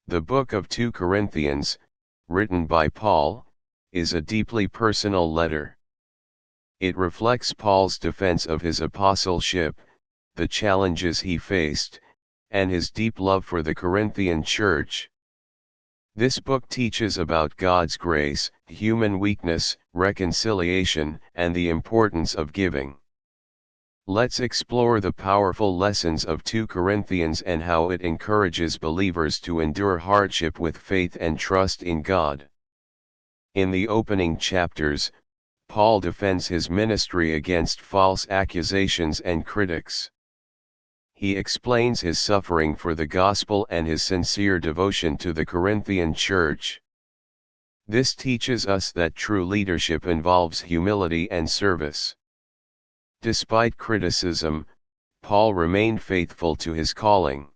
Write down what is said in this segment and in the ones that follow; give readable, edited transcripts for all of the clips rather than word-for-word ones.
The book of 2 Corinthians, written by Paul, is a deeply personal letter. It reflects Paul's defense of his apostleship, the challenges he faced, and his deep love for the Corinthian church. This book teaches about God's grace, human weakness, reconciliation, and the importance of giving. Let's explore the powerful lessons of 2 Corinthians and how it encourages believers to endure hardship with faith and trust in God. In the opening chapters, Paul defends his ministry against false accusations and critics. He explains his suffering for the gospel and his sincere devotion to the Corinthian church. This teaches us that true leadership involves humility and service. Despite criticism, Paul remained faithful to his calling.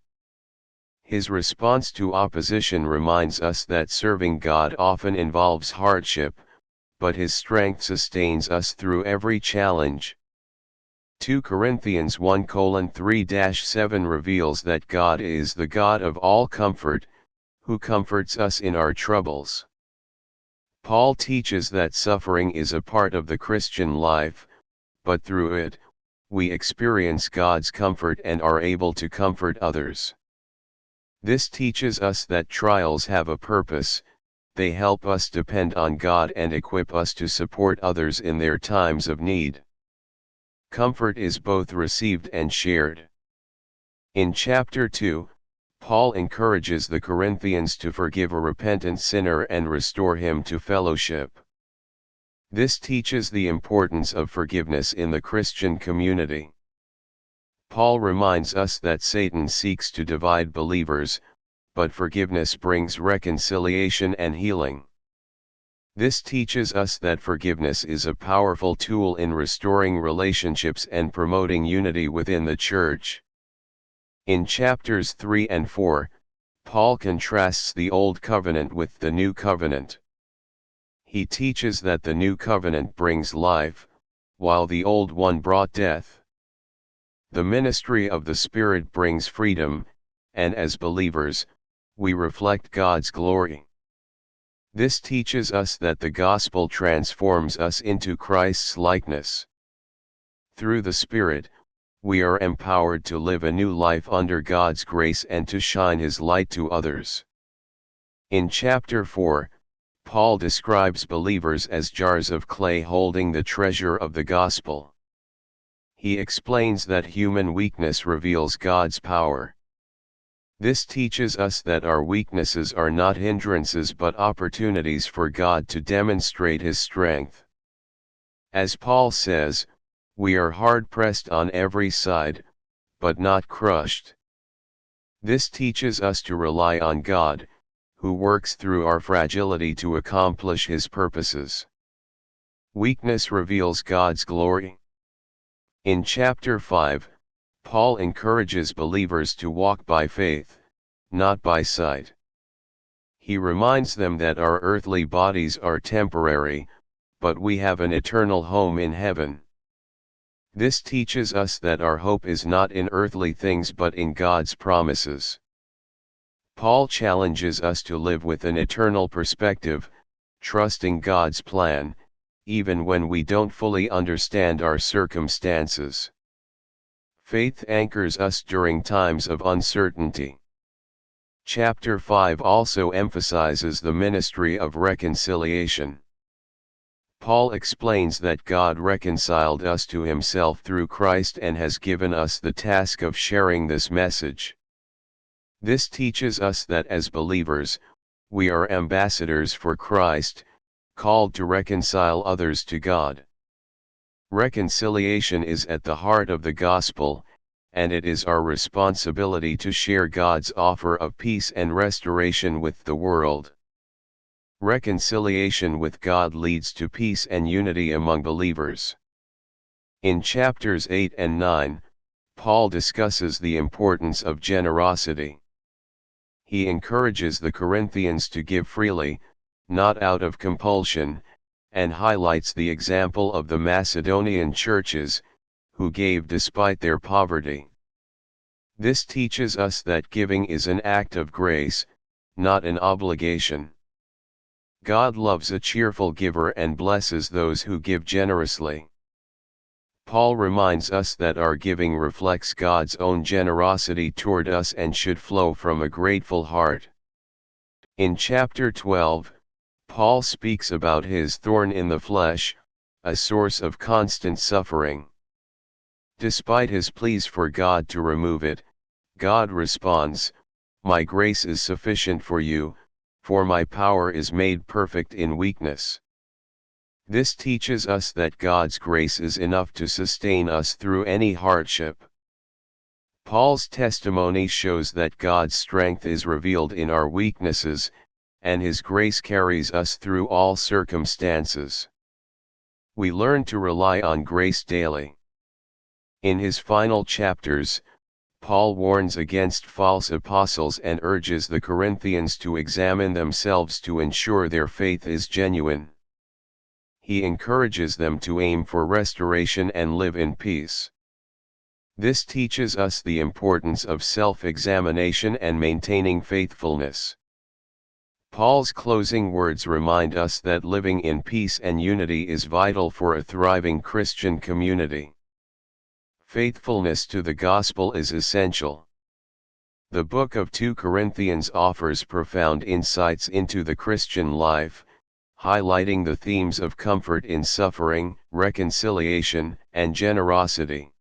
His response to opposition reminds us that serving God often involves hardship, but his strength sustains us through every challenge. 2 Corinthians 1:3-7 reveals that God is the God of all comfort, who comforts us in our troubles. Paul teaches that suffering is a part of the Christian life, but through it, we experience God's comfort and are able to comfort others. This teaches us that trials have a purpose. They help us depend on God and equip us to support others in their times of need. Comfort is both received and shared. In chapter 2, Paul encourages the Corinthians to forgive a repentant sinner and restore him to fellowship. This teaches the importance of forgiveness in the Christian community. Paul reminds us that Satan seeks to divide believers, but forgiveness brings reconciliation and healing. This teaches us that forgiveness is a powerful tool in restoring relationships and promoting unity within the church. In chapters 3 and 4, Paul contrasts the Old Covenant with the New Covenant. He teaches that the New Covenant brings life, while the Old one brought death. The ministry of the Spirit brings freedom, and as believers, we reflect God's glory. This teaches us that the gospel transforms us into Christ's likeness. Through the Spirit, we are empowered to live a new life under God's grace and to shine His light to others. In chapter 4, Paul describes believers as jars of clay holding the treasure of the gospel. He explains that human weakness reveals God's power. This teaches us that our weaknesses are not hindrances but opportunities for God to demonstrate His strength. As Paul says, we are hard-pressed on every side, but not crushed. This teaches us to rely on God, who works through our fragility to accomplish His purposes. Weakness reveals God's glory. In chapter 5, Paul encourages believers to walk by faith, not by sight. He reminds them that our earthly bodies are temporary, but we have an eternal home in heaven. This teaches us that our hope is not in earthly things but in God's promises. Paul challenges us to live with an eternal perspective, trusting God's plan, even when we don't fully understand our circumstances. Faith anchors us during times of uncertainty. Chapter 5 also emphasizes the ministry of reconciliation. Paul explains that God reconciled us to Himself through Christ and has given us the task of sharing this message. This teaches us that as believers, we are ambassadors for Christ, called to reconcile others to God. Reconciliation is at the heart of the gospel, and it is our responsibility to share God's offer of peace and restoration with the world. Reconciliation with God leads to peace and unity among believers. In chapters 8 and 9, Paul discusses the importance of generosity. He encourages the Corinthians to give freely, not out of compulsion, and highlights the example of the Macedonian churches, who gave despite their poverty. This teaches us that giving is an act of grace, not an obligation. God loves a cheerful giver and blesses those who give generously. Paul reminds us that our giving reflects God's own generosity toward us and should flow from a grateful heart. In chapter 12, Paul speaks about his thorn in the flesh, a source of constant suffering. Despite his pleas for God to remove it, God responds, "My grace is sufficient for you, for my power is made perfect in weakness." This teaches us that God's grace is enough to sustain us through any hardship. Paul's testimony shows that God's strength is revealed in our weaknesses, and His grace carries us through all circumstances. We learn to rely on grace daily. In his final chapters, Paul warns against false apostles and urges the Corinthians to examine themselves to ensure their faith is genuine. He encourages them to aim for restoration and live in peace. This teaches us the importance of self-examination and maintaining faithfulness. Paul's closing words remind us that living in peace and unity is vital for a thriving Christian community. Faithfulness to the gospel is essential. The book of 2 Corinthians offers profound insights into the Christian life, highlighting the themes of comfort in suffering, reconciliation, and generosity.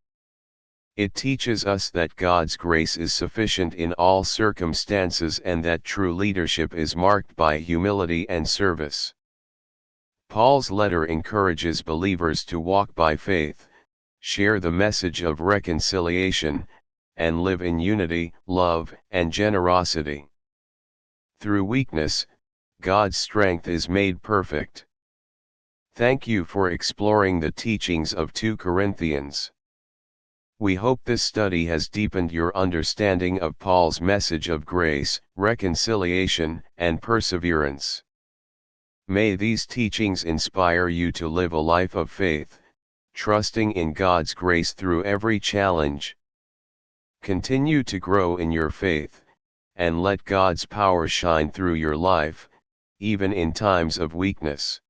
It teaches us that God's grace is sufficient in all circumstances and that true leadership is marked by humility and service. Paul's letter encourages believers to walk by faith, share the message of reconciliation, and live in unity, love, and generosity. Through weakness, God's strength is made perfect. Thank you for exploring the teachings of 2 Corinthians. We hope this study has deepened your understanding of Paul's message of grace, reconciliation, and perseverance. May these teachings inspire you to live a life of faith, trusting in God's grace through every challenge. Continue to grow in your faith, and let God's power shine through your life, even in times of weakness.